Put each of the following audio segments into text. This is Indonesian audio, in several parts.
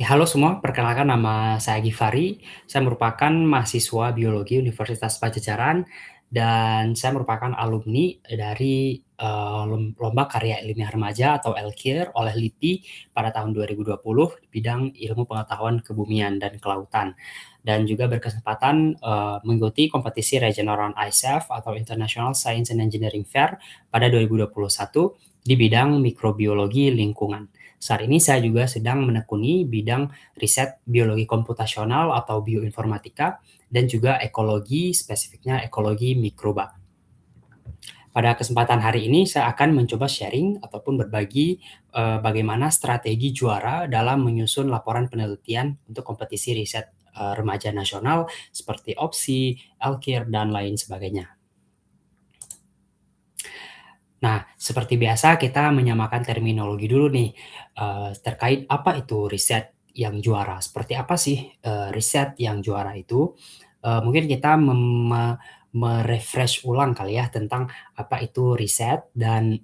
Ya, halo semua, perkenalkan nama saya Givari. Saya merupakan mahasiswa biologi Universitas Pajajaran dan saya merupakan alumni dari Lomba Karya Ilmiah Remaja atau LKIR oleh LIPI pada tahun 2020 di bidang ilmu pengetahuan kebumian dan kelautan. Dan juga berkesempatan mengikuti kompetisi Regional Round ISEF atau International Science and Engineering Fair pada 2021 di bidang mikrobiologi lingkungan. Saat ini saya juga sedang menekuni bidang riset biologi komputasional atau bioinformatika dan juga ekologi, spesifiknya ekologi mikroba. Pada kesempatan hari ini saya akan mencoba sharing ataupun berbagi bagaimana strategi juara dalam menyusun laporan penelitian untuk kompetisi riset remaja nasional seperti OPSI, LKIR, dan lain sebagainya. Nah, seperti biasa kita menyamakan terminologi dulu nih, terkait apa itu riset yang juara, seperti apa sih, riset yang juara itu? Mungkin kita me-refresh ulang kali ya tentang apa itu riset dan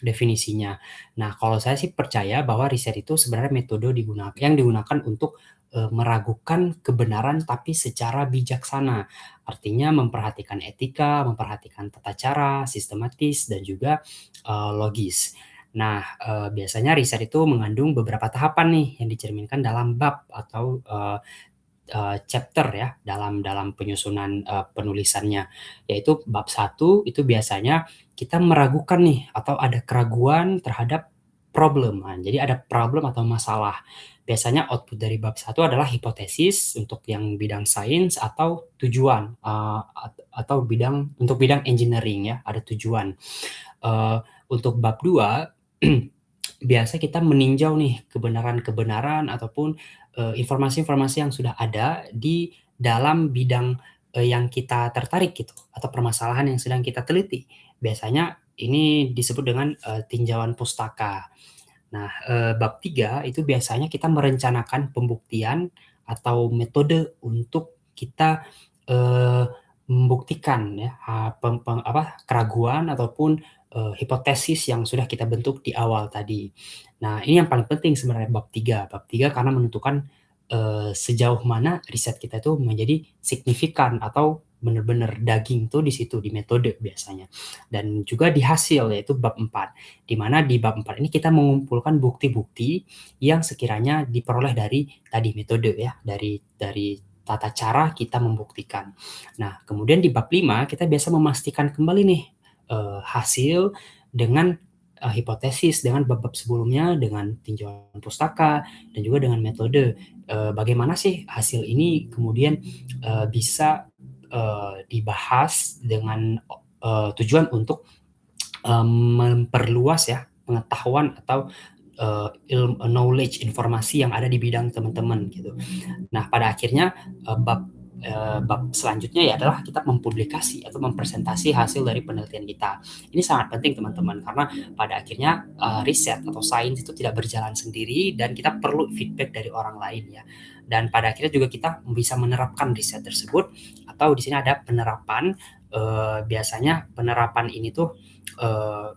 definisinya. Nah, kalau saya sih percaya bahwa riset itu sebenarnya metode yang digunakan untuk, meragukan kebenaran tapi secara bijaksana. Artinya memperhatikan etika, memperhatikan tata cara, sistematis, dan juga, logis. Nah, biasanya riset itu mengandung beberapa tahapan nih yang dicerminkan dalam bab atau, chapter ya dalam dalam penyusunan, penulisannya. Yaitu bab satu itu biasanya kita meragukan nih atau ada keraguan terhadap problem. Nah, jadi ada problem atau masalah. Biasanya output dari bab satu adalah hipotesis untuk yang bidang sains atau tujuan, atau untuk bidang engineering ya, ada tujuan. Untuk bab 2 biasa kita meninjau nih kebenaran-kebenaran ataupun, informasi-informasi yang sudah ada di dalam bidang, yang kita tertarik gitu atau permasalahan yang sedang kita teliti. Biasanya ini disebut dengan, tinjauan pustaka. Nah, bab 3 itu biasanya kita merencanakan pembuktian atau metode untuk kita, eee, membuktikan ya, keraguan ataupun, hipotesis yang sudah kita bentuk di awal tadi. Nah, ini yang paling penting sebenarnya bab 3. Bab 3 karena menentukan, sejauh mana riset kita itu menjadi signifikan atau benar-benar daging tuh di situ, di metode biasanya. Dan juga di hasil yaitu bab 4 di mana di bab 4 ini kita mengumpulkan bukti-bukti yang sekiranya diperoleh dari tadi metode ya, dari tata cara kita membuktikan. Nah, kemudian di bab 5 kita biasa memastikan kembali nih, hasil dengan, hipotesis dengan bab-bab sebelumnya, dengan tinjauan pustaka, dan juga dengan metode. Bagaimana sih hasil ini kemudian, bisa, dibahas dengan, tujuan untuk memperluas ya pengetahuan atau, knowledge, informasi yang ada di bidang teman-teman gitu. Nah, pada akhirnya, bab selanjutnya ya adalah kita mempublikasi atau mempresentasi hasil dari penelitian kita. Ini sangat penting teman-teman karena pada akhirnya, riset atau sains itu tidak berjalan sendiri dan kita perlu feedback dari orang lain ya. Dan pada akhirnya juga kita bisa menerapkan riset tersebut atau di sini ada penerapan, biasanya penerapan ini tuh,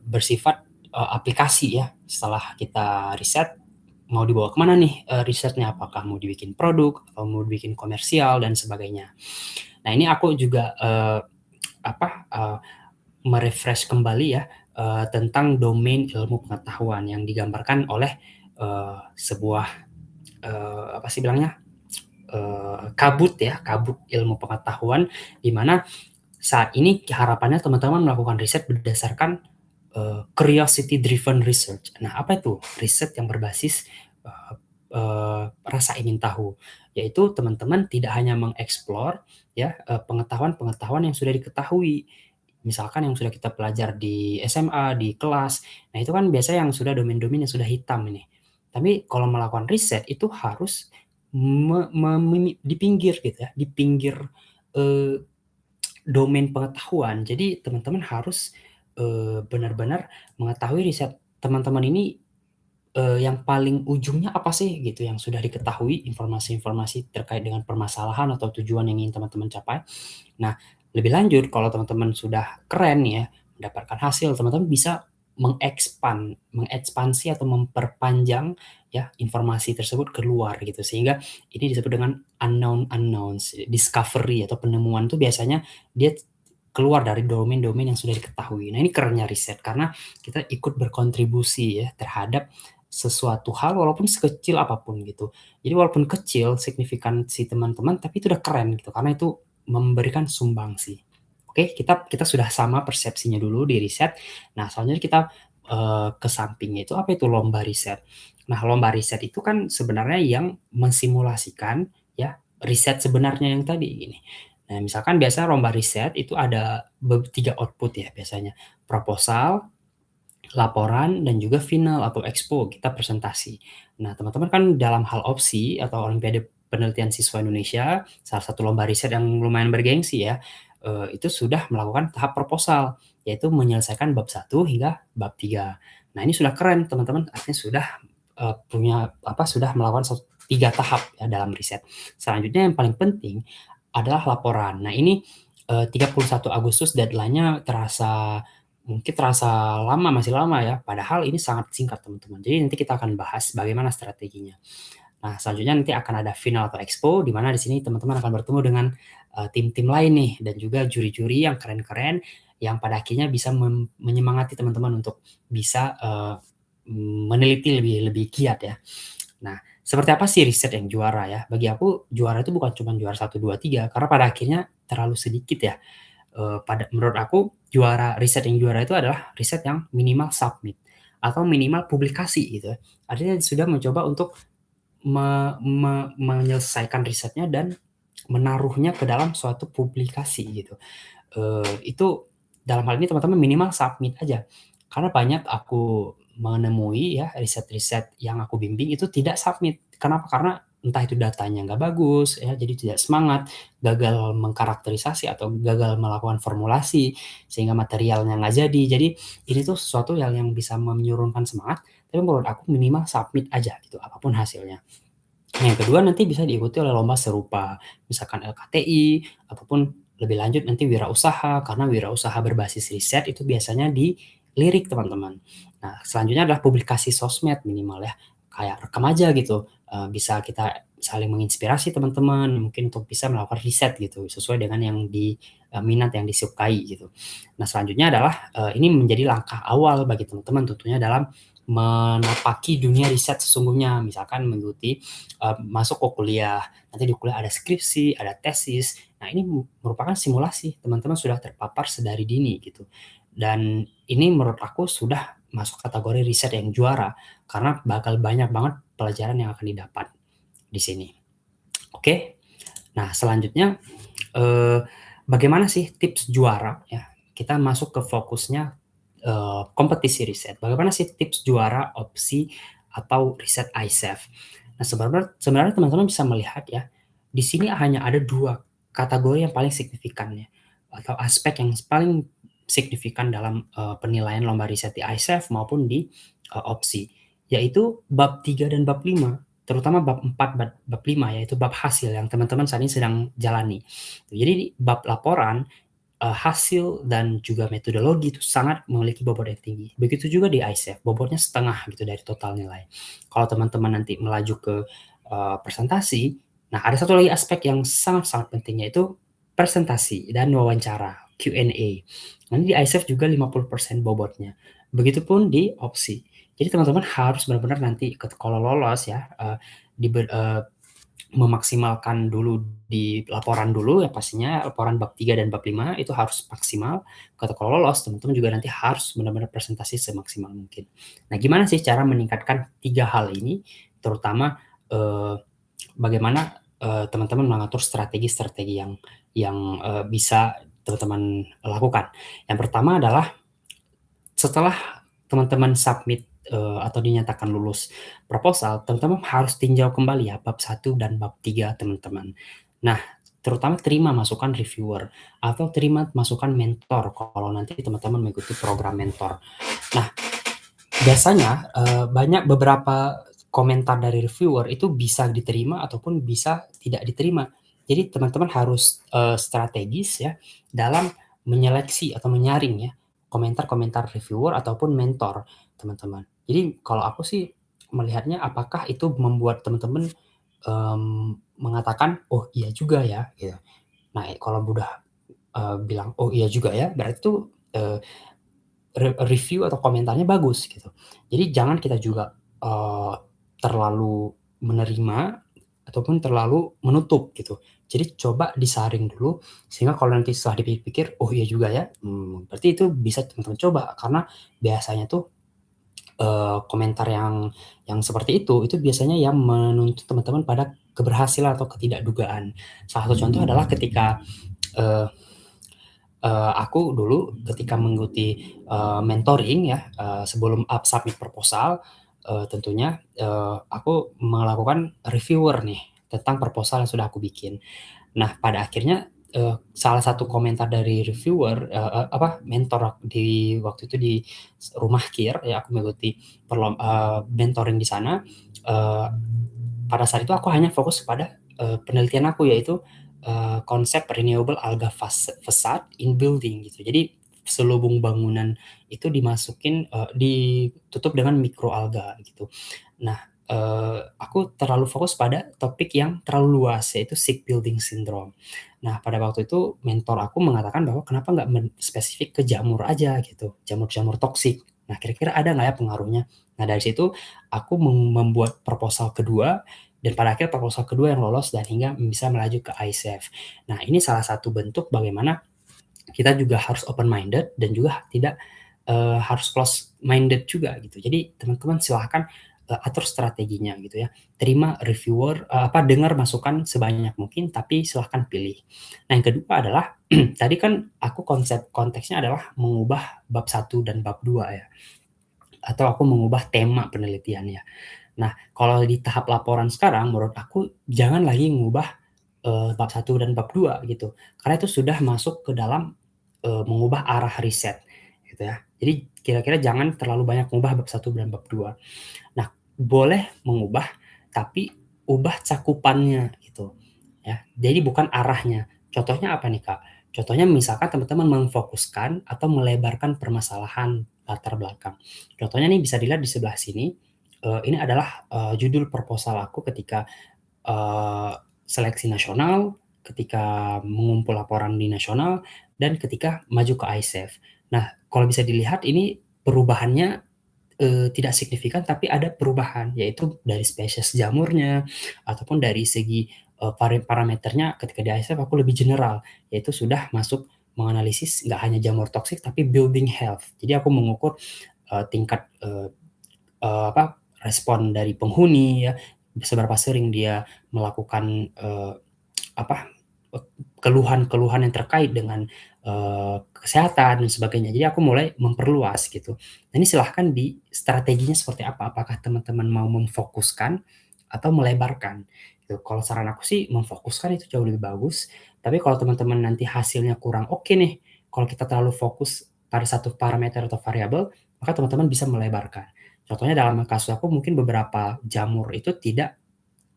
bersifat, aplikasi ya. Setelah kita riset, mau dibawa kemana nih, risetnya? Apakah mau dibikin produk, atau mau dibikin komersial, dan sebagainya. Nah, ini aku juga, apa, kembali ya, tentang domain ilmu pengetahuan yang digambarkan oleh, sebuah, apa sih bilangnya, kabut ya, kabut ilmu pengetahuan, di mana saat ini harapannya teman-teman melakukan riset berdasarkan, curiosity driven research. Nah, apa itu riset yang berbasis, eee rasa ingin tahu? Yaitu teman-teman tidak hanya mengeksplor ya, pengetahuan-pengetahuan yang sudah diketahui. Misalkan yang sudah kita pelajar di SMA, di kelas, nah itu kan biasanya yang sudah domain-domain yang sudah hitam ini. Tapi kalau melakukan riset itu harus di pinggir gitu ya, di pinggir, eee domain pengetahuan. Jadi teman-teman harus, benar-benar mengetahui riset teman-teman ini, yang paling ujungnya apa sih gitu, yang sudah diketahui informasi-informasi terkait dengan permasalahan atau tujuan yang ingin teman-teman capai. Nah, lebih lanjut kalau teman-teman sudah keren nih ya, mendapatkan hasil, teman-teman bisa mengekspansi atau memperpanjang ya informasi tersebut keluar gitu. Sehingga ini disebut dengan unknown unknowns, discovery atau penemuan itu biasanya dia keluar dari domain-domain yang sudah diketahui. Nah, ini kerennya riset karena kita ikut berkontribusi ya terhadap sesuatu hal walaupun sekecil apapun gitu. Jadi walaupun kecil signifikansi teman-teman, tapi itu udah keren gitu karena itu memberikan sumbangsi. Oke, kita sudah sama persepsinya dulu di riset. Nah, selanjutnya kita ke sampingnya itu apa itu lomba riset. Nah, lomba riset itu kan sebenarnya yang mensimulasikan ya riset sebenarnya yang tadi gini. Nah, misalkan biasa lomba riset itu ada 3 output ya biasanya, proposal, laporan, dan juga final atau expo, kita presentasi. Nah, teman-teman kan dalam hal opsi atau Olimpiade Penelitian Siswa Indonesia, salah satu lomba riset yang lumayan bergengsi ya, itu sudah melakukan tahap proposal, yaitu menyelesaikan bab 1 hingga bab 3. Nah, ini sudah keren teman-teman, artinya sudah, sudah melakukan 3 tahap ya dalam riset. Selanjutnya yang paling penting adalah laporan. Nah, ini, 31 Agustus deadline-nya mungkin terasa lama, masih lama ya, padahal ini sangat singkat teman-teman. Jadi nanti kita akan bahas bagaimana strateginya. Nah, selanjutnya nanti akan ada final atau expo, di mana di sini teman-teman akan bertemu dengan, tim-tim lain nih, dan juga juri-juri yang keren-keren, yang pada akhirnya bisa menyemangati teman-teman untuk bisa, meneliti lebih lebih giat ya. Nah, seperti apa sih riset yang juara ya? Bagi aku juara itu bukan cuma juara 1, 2, 3 karena pada akhirnya terlalu sedikit ya. Menurut aku riset yang juara itu adalah riset yang minimal submit atau minimal publikasi gitu ya. Artinya sudah mencoba untuk menyelesaikan risetnya dan menaruhnya ke dalam suatu publikasi gitu. Itu dalam hal ini teman-teman minimal submit aja. Karena banyak aku menemui ya riset-riset yang aku bimbing itu tidak submit. Kenapa? Karena entah itu datanya nggak bagus ya, jadi tidak semangat, gagal mengkarakterisasi atau gagal melakukan formulasi, sehingga materialnya nggak jadi. Jadi ini tuh sesuatu yang bisa menurunkan semangat, tapi menurut aku minimal submit aja gitu, apapun hasilnya. Nah, yang kedua nanti bisa diikuti oleh lomba serupa, misalkan LKTI, ataupun lebih lanjut nanti wirausaha, karena wirausaha berbasis riset itu biasanya dilirik teman-teman. Nah, selanjutnya adalah publikasi sosmed minimal ya, kayak rekam aja gitu, bisa kita saling menginspirasi teman-teman, mungkin untuk bisa melakukan riset gitu, sesuai dengan yang minat yang disukai gitu. Nah, selanjutnya adalah, ini menjadi langkah awal bagi teman-teman tentunya dalam menapaki dunia riset sesungguhnya, misalkan mengikuti masuk ke kuliah, nanti di kuliah ada skripsi, ada tesis. Nah, ini merupakan simulasi, teman-teman sudah terpapar sedari dini gitu. Dan ini menurut aku sudah masuk kategori riset yang juara, karena bakal banyak banget pelajaran yang akan didapat di sini. Oke, nah selanjutnya, bagaimana sih tips juara ya? Kita masuk ke fokusnya, kompetisi riset. Bagaimana sih tips juara opsi atau riset ICEF? Nah, sebenarnya teman-teman bisa melihat ya, di sini hanya ada 2 kategori yang paling signifikan ya, atau aspek yang paling signifikan dalam, penilaian lomba riset di ICEF maupun di, opsi, yaitu bab 3 dan bab 5, terutama bab 4, bab 5 yaitu bab hasil yang teman-teman saat ini sedang jalani. Jadi di bab laporan, hasil dan juga metodologi itu sangat memiliki bobot yang tinggi. Begitu juga di ICEF, bobotnya setengah gitu dari total nilai. Kalau teman-teman nanti melaju ke, presentasi, nah ada satu lagi aspek yang sangat-sangat penting yaitu presentasi dan wawancara, Q&A. Nanti di ICEF juga 50% bobotnya. Begitupun di opsi. Jadi teman-teman harus benar-benar nanti kalau lolos ya, memaksimalkan dulu di laporan dulu ya pastinya, laporan bab 3 dan bab 5 itu harus maksimal. Kalau lolos, teman-teman juga nanti harus benar-benar presentasi semaksimal mungkin. Nah, gimana sih cara meningkatkan 3 hal ini? Terutama, bagaimana, teman-teman mengatur strategi-strategi yang bisa teman-teman lakukan. Yang pertama adalah setelah teman-teman submit, atau dinyatakan lulus proposal, teman-teman harus tinjau kembali ya bab 1 dan bab 3 teman-teman. Nah, terutama terima masukan reviewer atau terima masukan mentor kalau nanti teman-teman mengikuti program mentor. Nah, biasanya, banyak beberapa komentar dari reviewer itu bisa diterima ataupun bisa tidak diterima. Jadi teman-teman harus, strategis ya dalam menyeleksi atau menyaring ya komentar-komentar reviewer ataupun mentor teman-teman. Jadi kalau aku sih melihatnya apakah itu membuat teman-teman, mengatakan, "Oh iya juga ya," gitu. Nah, kalau udah, bilang, "Oh iya juga ya," berarti tuh, review atau komentarnya bagus gitu. Jadi jangan kita juga, terlalu menerima ataupun terlalu menutup gitu. Jadi coba disaring dulu sehingga kalau nanti setelah dipikir-pikir, "Oh iya juga ya," berarti itu bisa teman-teman coba karena biasanya tuh, komentar yang seperti itu biasanya yang menuntut teman-teman pada keberhasilan atau ketidakdugaan. Salah satu contoh adalah ketika, eee aku dulu ketika mengikuti, mentoring ya, sebelum submit proposal, tentunya, aku melakukan reviewer nih tentang proposal yang sudah aku bikin. Nah, pada akhirnya, salah satu komentar dari reviewer, mentor di waktu itu di rumah KIR ya, aku mengikuti mentoring di sana, eee, pada saat itu aku hanya fokus kepada, penelitian aku yaitu, konsep renewable alga facade in building gitu. Jadi selubung bangunan itu ditutup dengan mikroalga gitu. Nah, aku terlalu fokus pada topik yang terlalu luas, yaitu sick building syndrome. Nah, pada waktu itu mentor aku mengatakan bahwa kenapa nggak spesifik ke jamur aja gitu, jamur-jamur toksik. Nah, kira-kira ada nggak ya pengaruhnya? Nah, dari situ aku membuat proposal kedua dan pada akhirnya proposal kedua yang lolos dan hingga bisa melaju ke ICF. Nah, ini salah satu bentuk bagaimana kita juga harus open minded dan juga tidak, harus close minded juga gitu. Jadi teman-teman silahkan, atur strateginya gitu ya. Terima reviewer dengar masukan sebanyak mungkin tapi silahkan pilih. Nah yang kedua adalah tadi kan aku konteksnya adalah mengubah bab 1 dan bab 2 ya, atau aku mengubah tema penelitiannya. Nah kalau di tahap laporan sekarang menurut aku jangan lagi mengubah bab 1 dan bab 2 gitu. Karena itu sudah masuk ke dalam, mengubah arah riset gitu ya. Jadi kira-kira jangan terlalu banyak mengubah bab 1 dan bab 2. Nah, boleh mengubah, tapi ubah cakupannya gitu ya. Jadi bukan arahnya. Contohnya apa nih, Kak? Contohnya misalkan teman-teman memfokuskan atau melebarkan permasalahan latar belakang. Contohnya nih bisa dilihat di sebelah sini, ini adalah, judul proposal aku ketika Eee, seleksi nasional, ketika mengumpul laporan di nasional, dan ketika maju ke ICEF. Nah, kalau bisa dilihat ini perubahannya, tidak signifikan tapi ada perubahan, yaitu dari spesies jamurnya, ataupun dari segi, parameternya ketika di ICEF aku lebih general, yaitu sudah masuk menganalisis nggak hanya jamur toksik tapi building health. Jadi aku mengukur, tingkat, respon dari penghuni ya, seberapa sering dia melakukan, apa, keluhan-keluhan yang terkait dengan, kesehatan dan sebagainya. Jadi aku mulai memperluas gitu. Nah ini silahkan di strateginya seperti apa, apakah teman-teman mau memfokuskan atau melebarkan gitu. Kalau saran aku sih memfokuskan itu jauh lebih bagus, tapi kalau teman-teman nanti hasilnya kurang oke nih, kalau kita terlalu fokus pada satu parameter atau variabel, maka teman-teman bisa melebarkan. Contohnya dalam kasus aku mungkin beberapa jamur itu tidak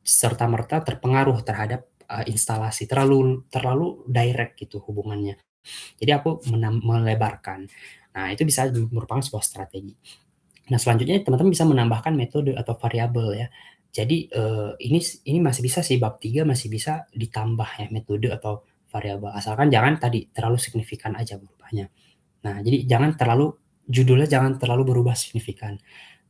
serta-merta terpengaruh terhadap, instalasi, terlalu terlalu direct gitu hubungannya. Jadi aku melebarkan. Nah, itu bisa merupakan sebuah strategi. Nah, selanjutnya teman-teman bisa menambahkan metode atau variabel ya. Jadi, ini masih bisa sih bab 3 masih bisa ditambah ya metode atau variabel, asalkan jangan tadi terlalu signifikan aja berubahnya. Nah, jadi judulnya jangan terlalu berubah signifikan.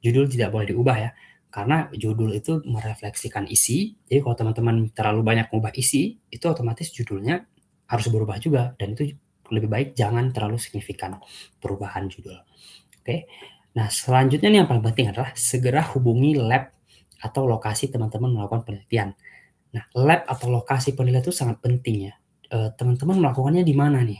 Judul tidak boleh diubah ya, karena judul itu merefleksikan isi, jadi kalau teman-teman terlalu banyak mengubah isi, itu otomatis judulnya harus berubah juga dan itu lebih baik jangan terlalu signifikan perubahan judul, oke. Nah, selanjutnya nih yang paling penting adalah segera hubungi lab atau lokasi teman-teman melakukan penelitian. Nah, lab atau lokasi penelitian itu sangat penting ya, teman-teman melakukannya di mana nih?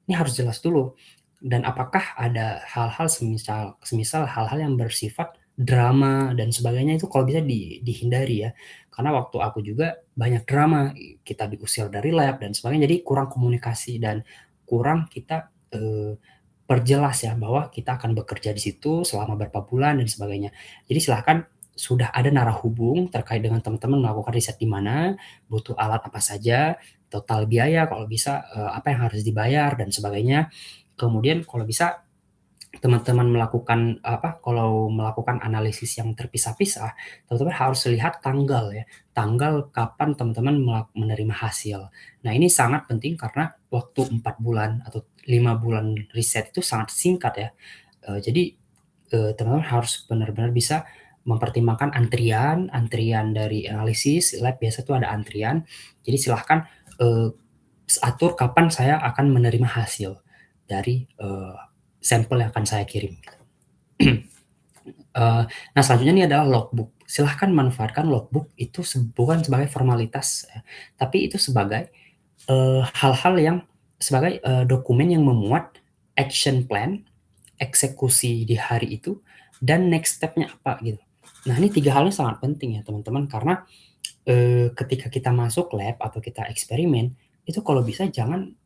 Ini harus jelas dulu. Dan apakah ada hal-hal semisal hal-hal yang bersifat drama dan sebagainya itu kalau bisa dihindari ya. Karena waktu aku juga banyak drama, kita diusir dari lab dan sebagainya, jadi kurang komunikasi dan kurang kita, perjelas ya bahwa kita akan bekerja di situ selama berapa bulan dan sebagainya. Jadi silahkan sudah ada narah hubung terkait dengan teman-teman melakukan riset di mana, butuh alat apa saja, total biaya kalau bisa, apa yang harus dibayar dan sebagainya. Kemudian kalau bisa teman-teman melakukan kalau melakukan analisis yang terpisah-pisah, teman-teman harus lihat tanggal ya, tanggal kapan teman-teman menerima hasil. Nah, ini sangat penting karena waktu 4 bulan atau 5 bulan riset itu sangat singkat ya. Jadi, teman-teman harus benar-benar bisa mempertimbangkan antrian dari analisis, lab biasa tuh ada antrian. Jadi silahkan, eee, atur kapan saya akan menerima hasil dari, sampel yang akan saya kirim. Nah, selanjutnya ini adalah logbook. Silahkan manfaatkan logbook itu bukan sebagai formalitas ya, tapi itu sebagai, hal-hal yang sebagai, dokumen yang memuat action plan, eksekusi di hari itu, dan next step-nya apa gitu. Nah, ini 3 hal ini sangat penting ya teman-teman, karena, ketika kita masuk lab atau kita eksperimen, itu kalau bisa jangan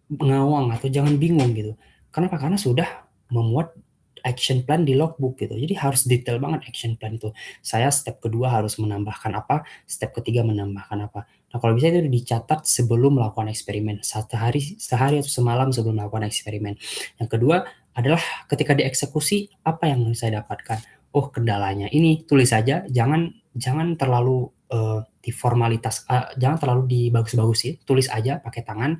ngawang atau jangan bingung gitu. Kenapa? Karena sudah memuat action plan di logbook gitu. Jadi harus detail banget action plan itu. Saya step kedua harus menambahkan apa, step ketiga menambahkan apa. Nah, kalau bisa itu dicatat sebelum melakukan eksperimen, sehari atau semalam sebelum melakukan eksperimen. Yang kedua adalah ketika dieksekusi, apa yang saya dapatkan? Oh, kendalanya ini, tulis saja, jangan jangan terlalu, jangan terlalu dibagus-bagusin, tulis aja pakai tangan,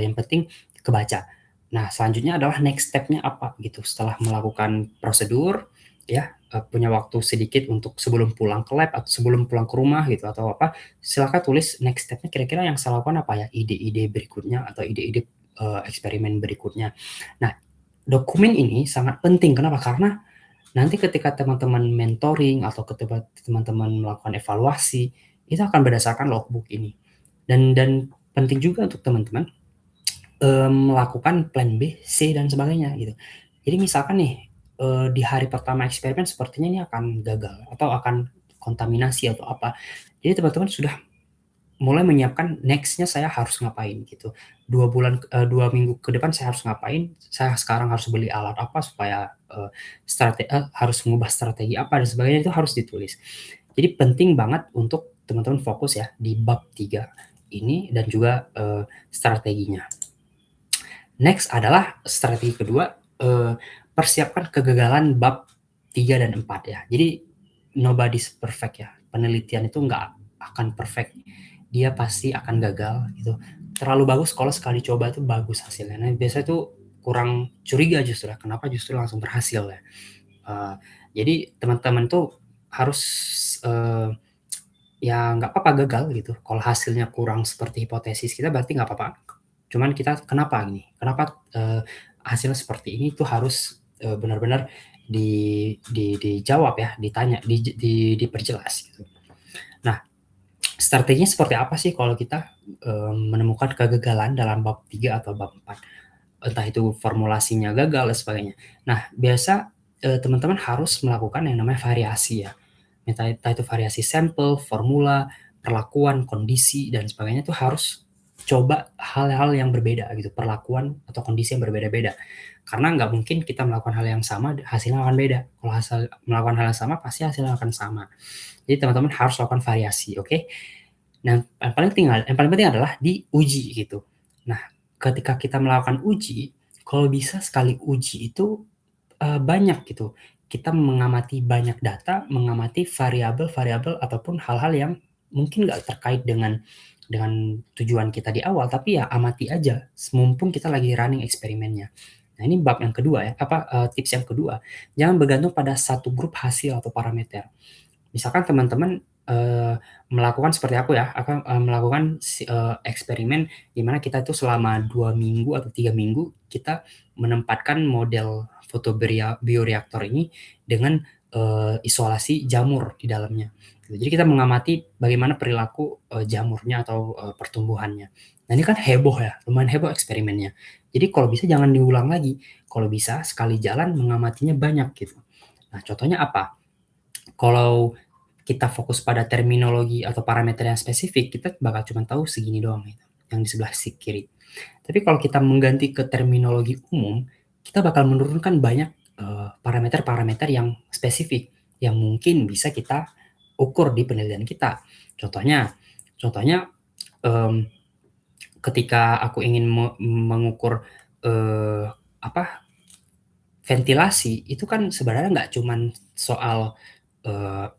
yang penting kebaca. Nah, selanjutnya adalah next step-nya apa gitu, setelah melakukan prosedur ya, punya waktu sedikit untuk sebelum pulang ke lab atau sebelum pulang ke rumah gitu atau apa, silakan tulis next step-nya kira-kira yang saya lakukan apa ya, ide-ide berikutnya atau ide-ide, eksperimen berikutnya. Nah, dokumen ini sangat penting, kenapa? Karena nanti ketika teman-teman mentoring atau ketika teman-teman melakukan evaluasi, itu akan berdasarkan logbook ini. Dan penting juga untuk teman-teman melakukan plan B, C, dan sebagainya gitu. Jadi misalkan nih, di hari pertama eksperimen sepertinya ini akan gagal atau akan kontaminasi atau apa. Jadi teman-teman sudah mulai menyiapkan next-nya saya harus ngapain gitu. 2 minggu ke depan saya harus ngapain, saya sekarang harus beli alat apa supaya, harus mengubah strategi apa dan sebagainya itu harus ditulis. Jadi penting banget untuk teman-teman fokus ya di bab 3 ini dan juga, strateginya. Next adalah strategi kedua, persiapkan kegagalan bab 3 dan 4 ya. Jadi nobody's perfect ya, penelitian itu nggak akan perfect, dia pasti akan gagal gitu. Terlalu bagus kalau sekali coba itu bagus hasilnya. Nah, biasanya itu kurang curiga justru ya, kenapa justru langsung berhasil ya. Eee, jadi teman-teman tuh harus, eee, ya nggak apa-apa gagal gitu, kalau hasilnya kurang seperti hipotesis kita berarti nggak apa-apa. Cuman kita kenapa gini, kenapa, hasilnya seperti ini tuh harus, benar-benar dijawab ya, ditanya, diperjelas gitu. Nah, strateginya seperti apa sih kalau kita, menemukan kegagalan dalam bab 3 atau bab 4? Entah itu formulasinya gagal dan sebagainya. Nah, biasa, teman-teman harus melakukan yang namanya variasi ya. Entah itu variasi sampel, formula, perlakuan, kondisi, dan sebagainya itu harus coba hal-hal yang berbeda gitu, perlakuan atau kondisi yang berbeda-beda. Karena nggak mungkin kita melakukan hal yang sama, hasilnya akan beda. Kalau melakukan hal yang sama, pasti hasilnya akan sama. Jadi teman-teman harus lakukan variasi, oke? Nah, yang paling penting adalah diuji gitu. Nah, ketika kita melakukan uji, kalau bisa sekali uji itu, banyak gitu. Kita mengamati banyak data, mengamati variabel-variabel ataupun hal-hal yang mungkin nggak terkait dengan tujuan kita di awal, tapi ya amati aja, mumpung kita lagi running eksperimennya. Nah, ini bab yang kedua ya, tips yang kedua, jangan bergantung pada satu grup hasil atau parameter. Misalkan teman-teman, melakukan seperti aku ya, melakukan eksperimen di mana kita itu selama 2 minggu atau 3 minggu, kita menempatkan model bioreaktor ini dengan, isolasi jamur di dalamnya, gitu. Jadi kita mengamati bagaimana perilaku, jamurnya atau, pertumbuhannya. Nah, ini kan heboh ya, lumayan heboh eksperimennya. Jadi kalau bisa jangan diulang lagi, kalau bisa sekali jalan mengamatinya banyak gitu. Nah, contohnya apa? Kalau kita fokus pada terminologi atau parameter yang spesifik, kita bakal cuma tahu segini doang gitu, yang di sebelah kiri. Tapi kalau kita mengganti ke terminologi umum, kita bakal menurunkan banyak, parameter-parameter yang spesifik, yang mungkin bisa kita ukur di penelitian kita. Contohnya, mmm, ketika aku ingin mengukur, eee, apa ventilasi itu kan sebenarnya nggak cuman soal, eee,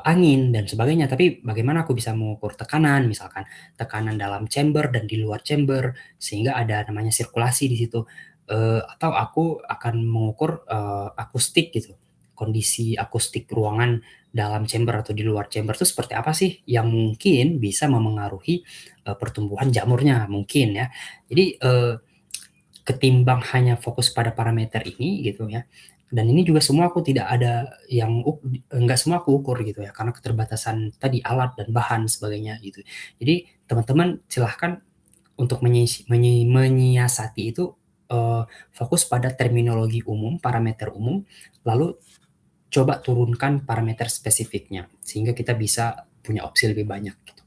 angin dan sebagainya, tapi bagaimana aku bisa mengukur tekanan, misalkan tekanan dalam chamber dan di luar chamber, sehingga ada namanya sirkulasi di situ. Atau aku akan mengukur, akustik gitu, kondisi akustik ruangan dalam chamber atau di luar chamber itu seperti apa sih, yang mungkin bisa memengaruhi, pertumbuhan jamurnya, mungkin ya. Jadi, ketimbang hanya fokus pada parameter ini gitu ya, dan ini juga semua aku tidak ada yang enggak semua aku ukur gitu ya, karena keterbatasan tadi alat dan bahan sebagainya gitu. Jadi teman-teman silahkan untuk menyiasati itu, fokus pada terminologi umum, parameter umum, lalu coba turunkan parameter spesifiknya, sehingga kita bisa punya opsi lebih banyak gitu.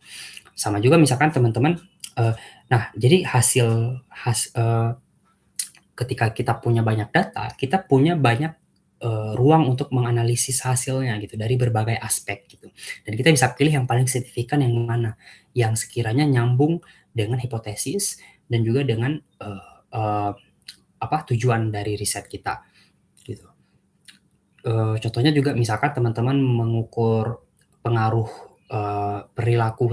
Sama juga misalkan teman-teman, eee, nah jadi ketika kita punya banyak data, kita punya banyak, ruang untuk menganalisis hasilnya gitu dari berbagai aspek gitu. Dan kita bisa pilih yang paling signifikan yang mana, yang sekiranya nyambung dengan hipotesis dan juga dengan, eee, apa, tujuan dari riset kita gitu. Contohnya juga misalkan teman-teman mengukur pengaruh, perilaku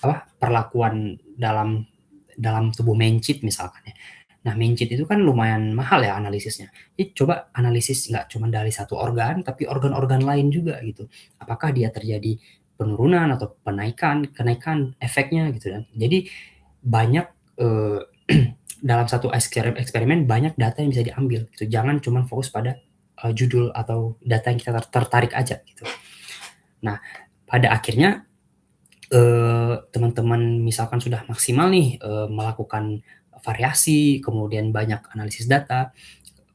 apa, perlakuan dalam dalam tubuh mencit misalkan ya. Nah, mencit itu kan lumayan mahal ya analisisnya. Jadi coba analisis nggak cuma dari satu organ, tapi organ-organ lain juga gitu. Apakah dia terjadi penurunan atau kenaikan efeknya gitu kan. Jadi banyak, eee, dalam satu eksperimen banyak data yang bisa diambil gitu. Jangan cuma fokus pada, judul atau data yang kita tertarik aja gitu. Nah, pada akhirnya, teman-teman misalkan sudah maksimal nih, melakukan variasi, kemudian banyak analisis data,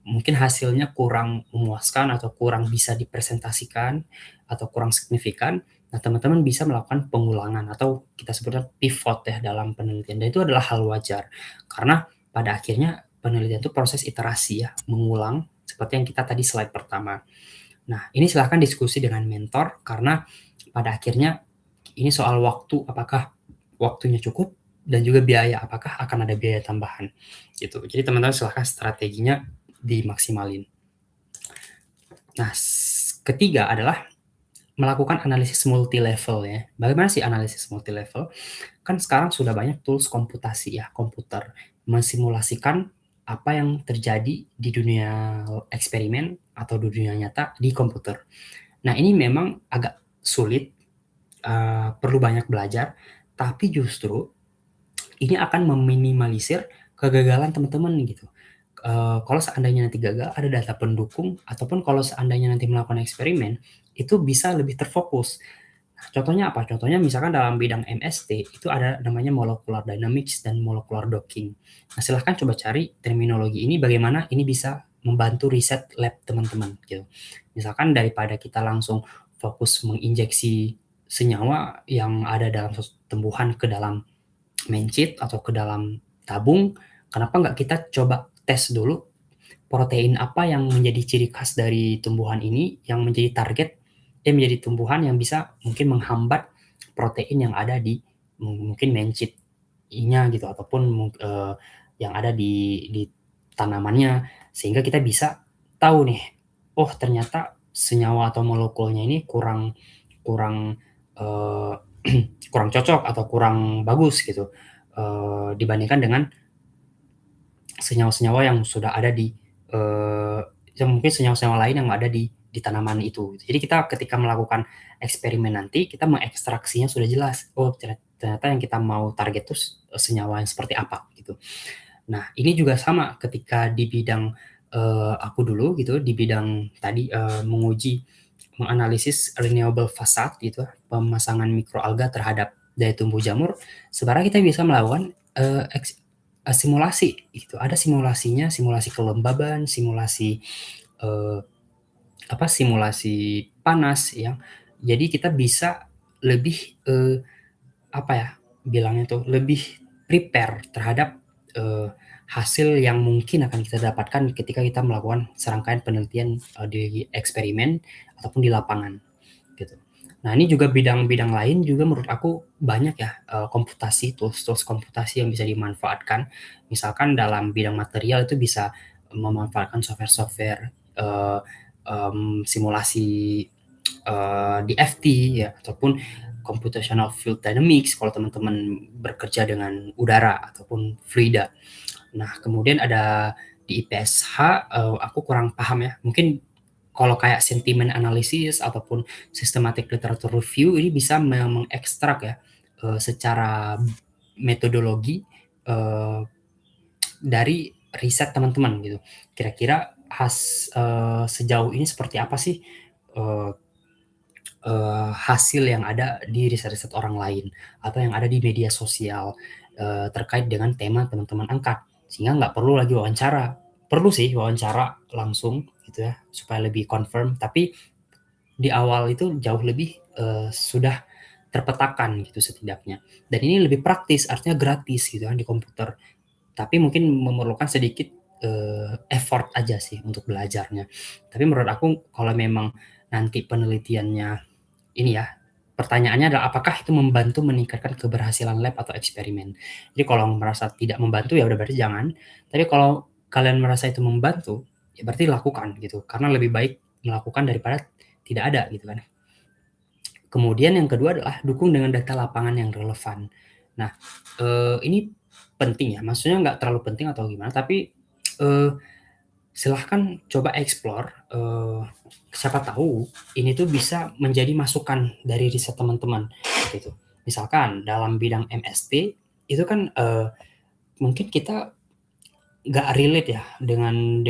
mungkin hasilnya kurang memuaskan atau kurang bisa dipresentasikan atau kurang signifikan. Nah, teman-teman bisa melakukan pengulangan atau kita sebutnya pivot ya dalam penelitian dan itu adalah hal wajar. Karena pada akhirnya penelitian itu proses iterasi ya, mengulang seperti yang kita tadi slide pertama. Nah, ini silahkan diskusi dengan mentor karena pada akhirnya ini soal waktu, apakah waktunya cukup dan juga biaya, apakah akan ada biaya tambahan gitu. Jadi teman-teman silahkan strateginya dimaksimalin. Nah, ketiga adalah melakukan analisis multi level ya. Bagaimana sih analisis multi level? Kan sekarang sudah banyak tools komputasi ya, komputer mensimulasikan apa yang terjadi di dunia eksperimen atau di dunia nyata di komputer. Nah, ini memang agak sulit, perlu banyak belajar, tapi justru ini akan meminimalisir kegagalan teman-teman gitu. Kalau seandainya nanti gagal, ada data pendukung ataupun kalau seandainya nanti melakukan eksperimen, itu bisa lebih terfokus. Nah, contohnya apa? Contohnya misalkan dalam bidang MST itu ada namanya molecular dynamics dan molecular docking. Nah, silahkan coba cari terminologi ini bagaimana ini bisa membantu riset lab teman-teman gitu. Misalkan daripada kita langsung fokus menginjeksi senyawa yang ada dalam suatu tumbuhan ke dalam mencit atau ke dalam tabung, kenapa nggak kita coba tes dulu protein apa yang menjadi ciri khas dari tumbuhan ini, yang menjadi target, menjadi tumbuhan yang bisa mungkin menghambat protein yang ada di mungkin mencitnya gitu ataupun yang ada di tanamannya. Sehingga kita bisa tahu nih, oh ternyata senyawa atau molekulnya ini kurang kurang, eee, kurang cocok atau kurang bagus gitu, dibandingkan dengan senyawa-senyawa yang sudah ada di, eee, yang mungkin senyawa-senyawa lain yang ada di tanaman itu. Jadi kita ketika melakukan eksperimen nanti, kita mengekstraksinya sudah jelas, oh ternyata yang kita mau target itu senyawa yang seperti apa gitu. Nah, ini juga sama ketika di bidang, aku dulu gitu, di bidang tadi, menganalisis renewable facade gitu, pemasangan mikroalga terhadap daya tumbuh jamur, sebenarnya kita bisa melakukan, simulasi gitu. Ada simulasinya, simulasi kelembaban, simulasi, eee, simulasi panas yang jadi kita bisa lebih, apa ya, bilangnya tuh, lebih prepare terhadap, hasil yang mungkin akan kita dapatkan ketika kita melakukan serangkaian penelitian, di eksperimen ataupun di lapangan, gitu. Nah, ini juga bidang-bidang lain juga menurut aku banyak ya, komputasi, tools-tools komputasi yang bisa dimanfaatkan. Misalkan dalam bidang material itu bisa, memanfaatkan software-software, simulasi, DFT ya, ataupun computational fluid dynamics kalau teman-teman bekerja dengan udara ataupun fluida. Nah, kemudian ada di IPSH, aku kurang paham ya, mungkin kalau kayak sentiment analysis ataupun systematic literature review ini bisa mengekstrak ya, secara metodologi, dari riset teman-teman gitu. Kira-kira sejauh ini seperti apa sih, eee hasil yang ada di riset-riset orang lain atau yang ada di media sosial, terkait dengan tema teman-teman angkat. Sehingga nggak perlu lagi wawancara. Perlu sih wawancara langsung gitu ya, supaya lebih confirm, tapi di awal itu jauh lebih, sudah terpetakan gitu setidaknya. Dan ini lebih praktis, artinya gratis gitu kan di komputer. Tapi mungkin memerlukan sedikit, effort aja sih untuk belajarnya. Tapi menurut aku kalau memang nanti penelitiannya ini ya, pertanyaannya adalah apakah itu membantu meningkatkan keberhasilan lab atau eksperimen. Jadi kalau merasa tidak membantu, ya udah berarti jangan. Tapi kalau kalian merasa itu membantu, ya berarti lakukan gitu, karena lebih baik melakukan daripada tidak ada gitu kan. Kemudian yang kedua adalah dukung dengan data lapangan yang relevan. Nah, ini penting ya, maksudnya nggak terlalu penting atau gimana, tapi, eee, silahkan coba explore, siapa tahu ini tuh bisa menjadi masukan dari riset teman-teman, gitu. Misalkan dalam bidang MST, itu kan, mungkin kita nggak relate ya dengan,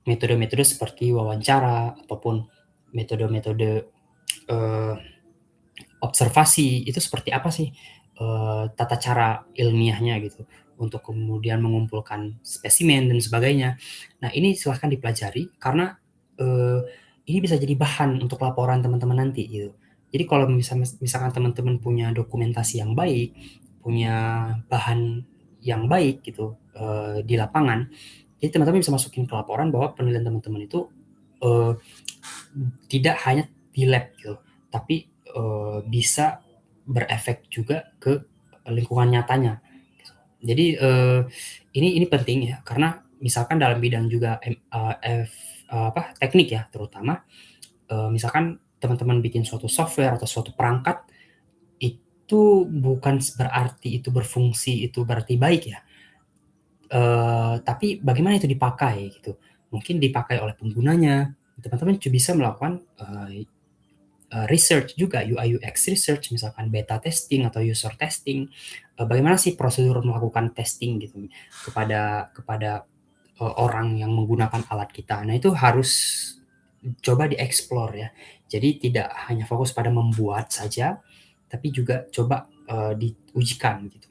metode-metode seperti wawancara ataupun metode-metode, eee, observasi, itu seperti apa sih, tata cara ilmiahnya gitu, untuk kemudian mengumpulkan spesimen dan sebagainya. Nah, ini silahkan dipelajari karena, eee, ini bisa jadi bahan untuk laporan teman-teman nanti gitu. Jadi kalau misalkan teman-teman punya dokumentasi yang baik, punya bahan yang baik gitu, di lapangan, jadi teman-teman bisa masukin ke laporan bahwa penelitian teman-teman itu, eee, tidak hanya di lab gitu, tapi, bisa berefek juga ke lingkungan nyatanya. Jadi, ini penting ya, karena misalkan dalam bidang juga teknik ya terutama, misalkan teman-teman bikin suatu software atau suatu perangkat, itu bukan berarti itu berfungsi, itu berarti baik ya, tapi bagaimana itu dipakai gitu. Mungkin dipakai oleh penggunanya, teman-teman bisa melakukan, research juga, UI UX research, misalkan beta testing atau user testing, bagaimana sih prosedur melakukan testing gitu kepada kepada, orang yang menggunakan alat kita. Nah, itu harus coba dieksplor ya. Jadi tidak hanya fokus pada membuat saja, tapi juga coba, diujikan gitu.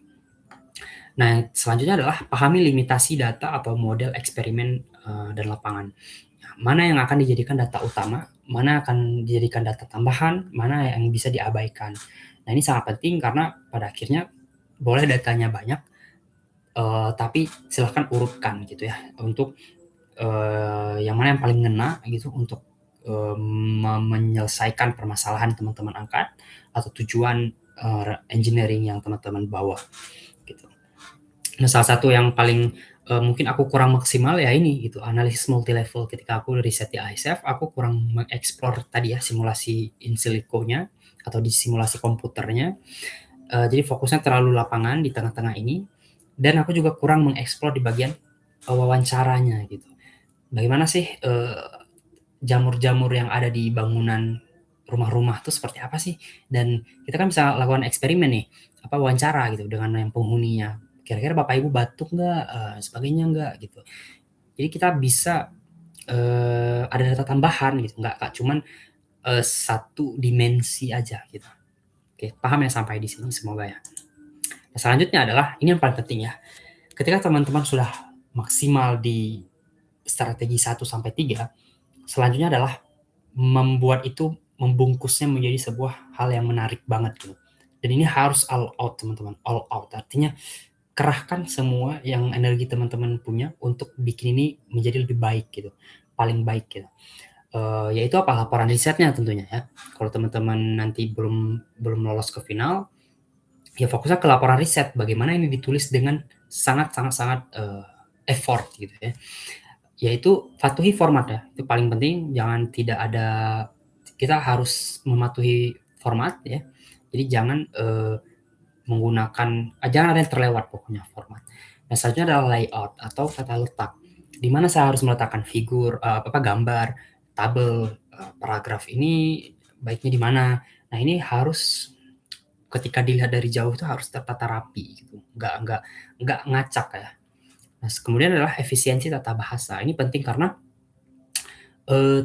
Nah, selanjutnya adalah pahami limitasi data atau model eksperimen, dan lapangan. Nah, mana yang akan dijadikan data utama, mana akan dijadikan data tambahan, mana yang bisa diabaikan. Nah, ini sangat penting karena pada akhirnya boleh datanya banyak, tapi silahkan urutkan gitu ya untuk, yang mana yang paling ngena gitu untuk, menyelesaikan permasalahan teman-teman angkat atau tujuan, engineering yang teman-teman bawa gitu. Nah, salah satu yang paling, mungkin aku kurang maksimal ya ini gitu, analisis multi-level. Ketika aku riset di ISF, aku kurang mengeksplor tadi ya, simulasi in silico-nya atau di simulasi komputernya, jadi fokusnya terlalu lapangan di tengah-tengah ini, dan aku juga kurang mengeksplor di bagian, wawancaranya gitu. Bagaimana sih, jamur-jamur yang ada di bangunan rumah-rumah tuh seperti apa sih? Dan kita kan bisa lakukan eksperimen nih, wawancara gitu dengan yang penghuninya. Kira-kira Bapak Ibu batuk nggak, sebagainya nggak, gitu. Jadi kita bisa, ada data tambahan gitu, nggak cuman, satu dimensi aja gitu. Oke, paham ya sampai di sini semoga ya. Nah, selanjutnya adalah ini yang paling penting ya, ketika teman-teman sudah maksimal di strategi 1 sampai 3, selanjutnya adalah membuat itu, membungkusnya menjadi sebuah hal yang menarik banget gitu. Dan ini harus all out teman-teman, all out. Artinya kerahkan semua yang energi teman-teman punya untuk bikin ini menjadi lebih baik gitu, paling baik gitu. Yaitu apa? Laporan risetnya tentunya ya. Kalau teman-teman nanti belum belum lolos ke final, ya fokusnya ke laporan riset, bagaimana ini ditulis dengan sangat sangat sangat, effort gitu ya. Yaitu patuhi format ya, itu paling penting, tidak ada, kita harus mematuhi format ya. Jadi jangan ada yang terlewat pokoknya format. Nah, selanjutnya adalah layout atau tata letak. Di mana saya harus meletakkan gambar, tabel, paragraf ini baiknya di mana. Nah, ini harus ketika dilihat dari jauh itu harus tertata rapi gitu, nggak ngacak ya. Nah, kemudian adalah efisiensi tata bahasa. Ini penting karena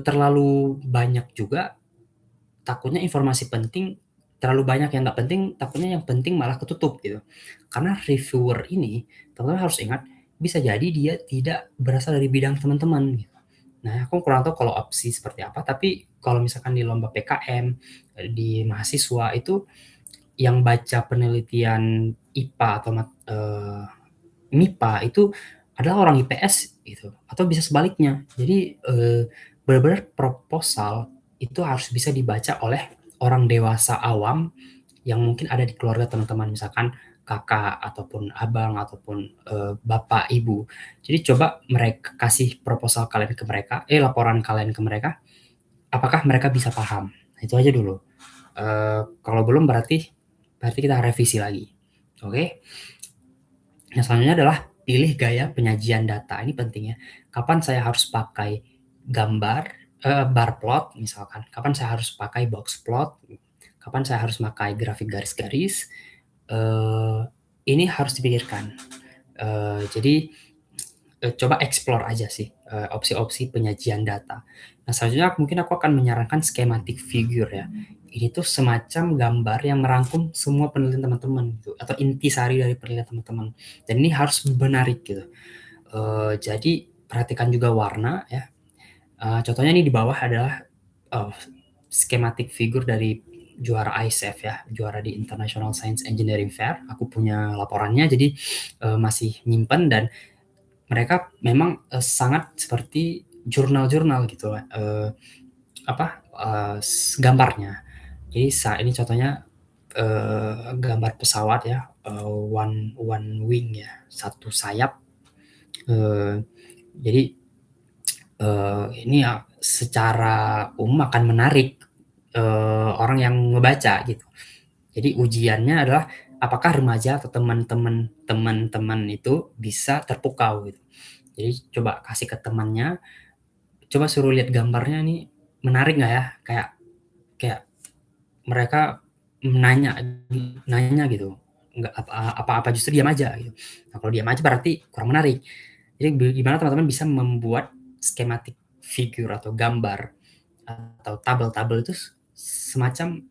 terlalu banyak juga takutnya informasi penting, terlalu banyak yang nggak penting, takutnya yang penting malah ketutup gitu. Karena reviewer ini, teman-teman harus ingat, bisa jadi dia tidak berasal dari bidang teman-teman gitu. Nah, aku kurang tahu kalau opsi seperti apa, tapi kalau misalkan di lomba PKM, di mahasiswa itu yang baca penelitian IPA atau MIPA itu adalah orang IPS gitu, atau bisa sebaliknya. Jadi benar-benar proposal itu harus bisa dibaca oleh orang dewasa awam yang mungkin ada di keluarga teman-teman, misalkan kakak ataupun abang ataupun bapak ibu. Jadi coba mereka kasih proposal kalian ke mereka, laporan kalian ke mereka, apakah mereka bisa paham. Nah, itu aja dulu. Kalau belum berarti kita revisi lagi. Oke. Yang selanjutnya adalah pilih gaya penyajian data. Ini penting ya. Kapan saya harus pakai gambar, bar plot misalkan. Kapan saya harus pakai box plot. Kapan saya harus pakai grafik garis-garis. Ini harus dipikirkan. Jadi coba explore aja sih opsi-opsi penyajian data. Nah, selanjutnya mungkin aku akan menyarankan schematic figure ya. Ini tuh semacam gambar yang merangkum semua penelitian teman-teman gitu, atau intisari dari penelitian teman-teman. Dan ini harus menarik gitu. Jadi perhatikan juga warna ya. Contohnya ini di bawah adalah schematic figure dari juara ISEF ya, juara di International Science Engineering Fair. Aku punya laporannya, jadi masih nyimpen, dan mereka memang sangat seperti jurnal-jurnal gitu gambarnya. Jadi saat ini contohnya gambar pesawat ya, one wing ya, satu sayap. Jadi ini ya secara umum akan menarik orang yang ngebaca gitu. Jadi ujiannya adalah apakah remaja atau teman-teman itu bisa terpukau gitu. Jadi coba kasih ke temannya, coba suruh lihat gambarnya nih, menarik nggak ya? Kayak kayak mereka nanya nanya gitu, nggak apa-apa, justru diam aja gitu. Nah, kalau diam aja berarti kurang menarik. Jadi gimana teman-teman bisa membuat schematic figure atau gambar atau tabel-tabel itu semacam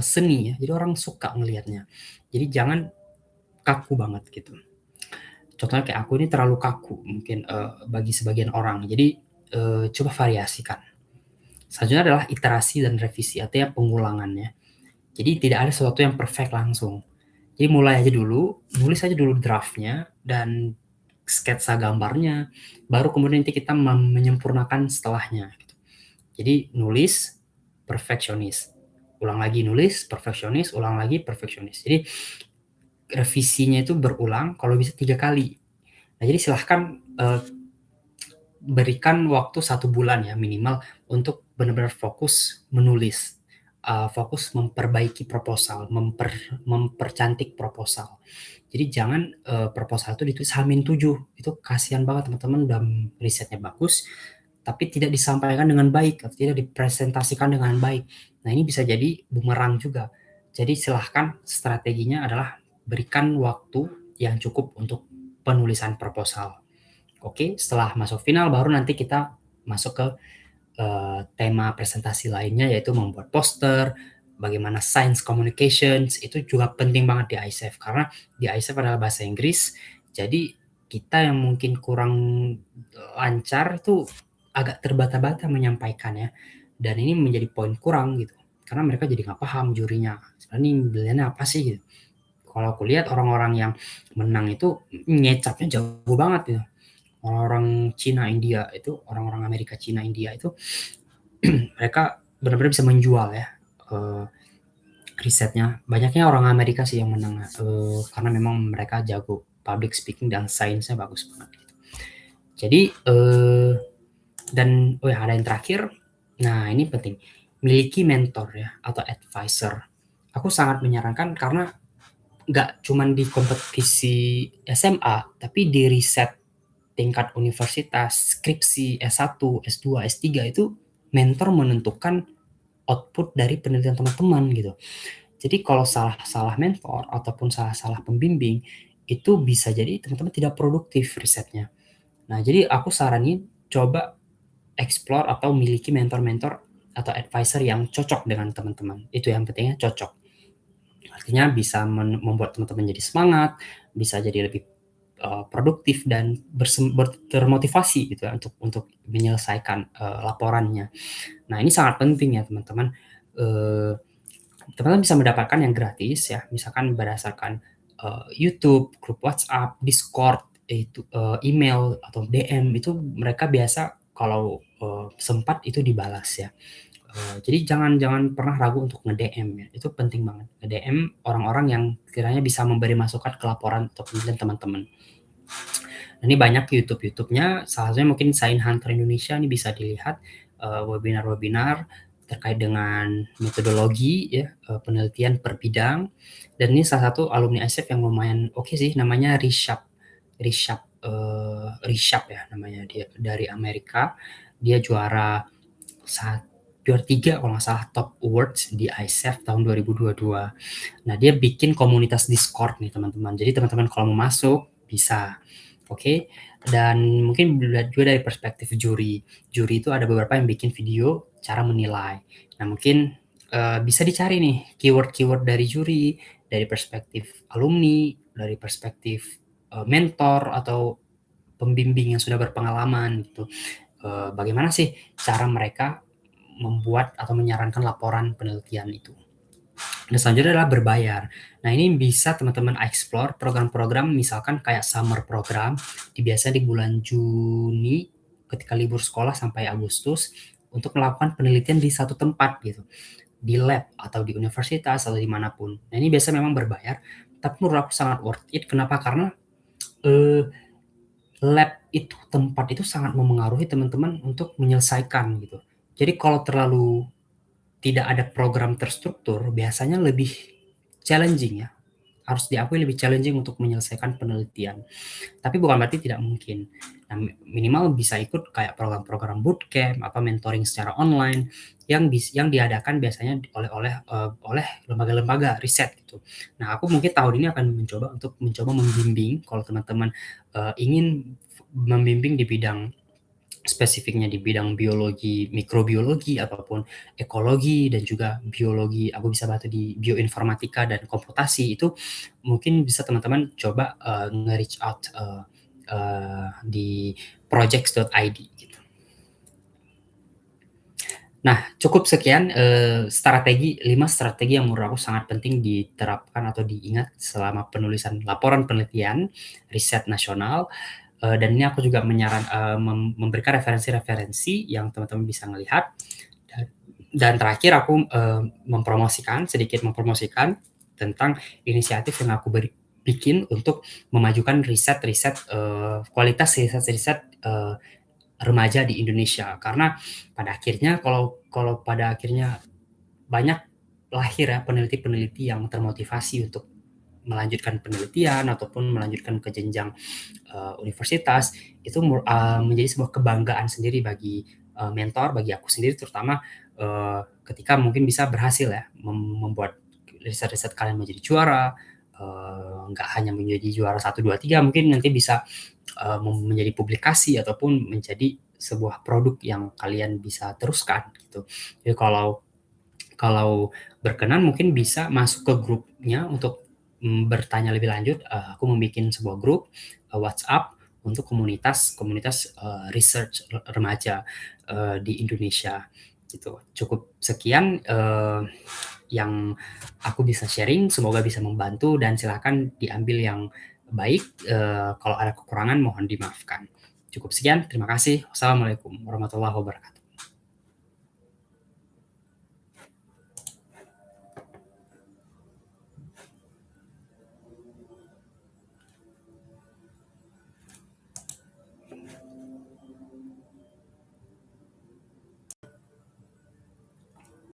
seni ya. Jadi orang suka ngelihatnya. Jadi jangan kaku banget gitu. Contohnya kayak aku ini terlalu kaku mungkin bagi sebagian orang. Jadi coba variasikan. Selanjutnya adalah iterasi dan revisi, artinya pengulangannya. Jadi tidak ada sesuatu yang perfect langsung. Jadi mulai aja dulu, nulis aja dulu draftnya dan sketsa gambarnya, baru kemudian nanti kita menyempurnakan setelahnya. Gitu. Jadi nulis, perfeksionis. Ulang lagi nulis, perfeksionis, ulang lagi perfeksionis. Jadi revisinya itu berulang, kalau bisa 3 kali. Nah, jadi silahkan berikan waktu 1 bulan ya minimal untuk benar-benar fokus menulis, fokus memperbaiki proposal, mempercantik proposal. Jadi jangan proposal itu ditulis H-7, itu kasihan banget teman-teman, udah risetnya bagus, tapi tidak disampaikan dengan baik, atau tidak dipresentasikan dengan baik. Nah, ini bisa jadi bumerang juga. Jadi silahkan strateginya adalah berikan waktu yang cukup untuk penulisan proposal. Oke, setelah masuk final baru nanti kita masuk ke tema presentasi lainnya, yaitu membuat poster, bagaimana science communications, itu juga penting banget di ISEF karena di ISEF adalah bahasa Inggris. Jadi kita yang mungkin kurang lancar itu agak terbata-bata menyampaikannya, dan ini menjadi poin kurang gitu. Karena mereka jadi nggak paham jurinya, sebenarnya ini pilihannya apa sih gitu. Kalau aku lihat orang-orang yang menang itu ngecapnya jago banget gitu. Orang-orang Cina, India itu, orang-orang Amerika, Cina, India itu mereka benar-benar bisa menjual ya risetnya. Banyaknya orang Amerika sih yang menang karena memang mereka jago public speaking dan sainsnya bagus banget. Gitu. Jadi, dan ada yang terakhir, nah ini penting, miliki mentor ya atau advisor. Aku sangat menyarankan karena nggak cuman di kompetisi SMA, tapi di riset tingkat universitas, skripsi, S1, S2, S3 itu mentor menentukan output dari penelitian teman-teman gitu. Jadi kalau salah-salah mentor ataupun salah-salah pembimbing, itu bisa jadi teman-teman tidak produktif risetnya. Nah, jadi aku saranin coba explore atau miliki mentor-mentor atau advisor yang cocok dengan teman-teman. Itu yang pentingnya cocok. Artinya bisa membuat teman-teman jadi semangat, bisa jadi lebih produktif dan termotivasi gitu ya untuk menyelesaikan laporannya. Nah, ini sangat penting ya teman-teman. Teman-teman bisa mendapatkan yang gratis ya, misalkan berdasarkan YouTube, grup WhatsApp, Discord, itu email atau DM itu mereka biasa kalau sempat itu dibalas ya. Jadi jangan jangan pernah ragu untuk nge-DM ya, itu penting banget. Nge-DM orang-orang yang kiranya bisa memberi masukan ke laporan atau penelitian teman-teman. Ini banyak YouTube-nya, salah satunya mungkin Science Hunter Indonesia, ini bisa dilihat webinar-webinar terkait dengan metodologi ya, penelitian per bidang. Dan ini salah satu alumni ICF yang lumayan oke sih, namanya Rishab ya namanya, dia dari Amerika. Dia juara juara 3 kalau nggak salah top awards di ICF tahun 2022. Nah, dia bikin komunitas Discord nih teman-teman. Jadi teman-teman kalau mau masuk bisa. Oke. Dan mungkin juga dari perspektif juri. Juri itu ada beberapa yang bikin video cara menilai. Nah, mungkin bisa dicari nih keyword-keyword dari juri, dari perspektif alumni, dari perspektif mentor atau pembimbing yang sudah berpengalaman gitu. Bagaimana sih cara mereka membuat atau menyarankan laporan penelitian itu. Dan selanjutnya adalah berbayar. Nah, ini bisa teman-teman explore program-program misalkan kayak summer program, biasanya di bulan Juni ketika libur sekolah sampai Agustus untuk melakukan penelitian di satu tempat gitu, di lab atau di universitas atau dimanapun. Nah, ini biasa memang berbayar, tapi menurut aku sangat worth it. Kenapa? Karena eh, lab itu, tempat itu sangat memengaruhi teman-teman untuk menyelesaikan gitu. Jadi kalau terlalu tidak ada program terstruktur, biasanya lebih challenging ya, harus diakui lebih challenging untuk menyelesaikan penelitian. Tapi bukan berarti tidak mungkin. Nah, minimal bisa ikut kayak program-program bootcamp atau mentoring secara online yang diadakan biasanya oleh lembaga-lembaga riset gitu. Nah, aku mungkin tahun ini akan mencoba membimbing kalau teman-teman ingin membimbing di bidang spesifiknya di bidang biologi, mikrobiologi ataupun ekologi dan juga biologi, aku bisa bantu di bioinformatika dan komputasi, itu mungkin bisa teman-teman coba nge-reach out di projects.id gitu. Nah, cukup sekian strategi 5 strategi yang menurut aku sangat penting diterapkan atau diingat selama penulisan laporan penelitian riset nasional. Dan ini aku juga memberikan referensi-referensi yang teman-teman bisa melihat. Dan terakhir aku sedikit mempromosikan tentang inisiatif yang aku bikin untuk memajukan riset-riset kualitas riset-riset remaja di Indonesia. Karena pada akhirnya kalau pada akhirnya banyak lahir ya peneliti-peneliti yang termotivasi untuk melanjutkan penelitian ataupun melanjutkan ke jenjang universitas, itu menjadi sebuah kebanggaan sendiri bagi mentor, bagi aku sendiri terutama ketika mungkin bisa berhasil ya membuat riset-riset kalian menjadi juara, nggak hanya menjadi juara 1, 2, 3, mungkin nanti bisa menjadi publikasi ataupun menjadi sebuah produk yang kalian bisa teruskan gitu. Jadi kalau kalau berkenan mungkin bisa masuk ke grupnya untuk bertanya lebih lanjut. Aku membuat sebuah grup WhatsApp untuk komunitas research remaja di Indonesia gitu. Cukup sekian yang aku bisa sharing, semoga bisa membantu dan silakan diambil yang baik. Kalau ada kekurangan mohon dimaafkan. Cukup sekian, terima kasih. Wassalamualaikum warahmatullahi wabarakatuh.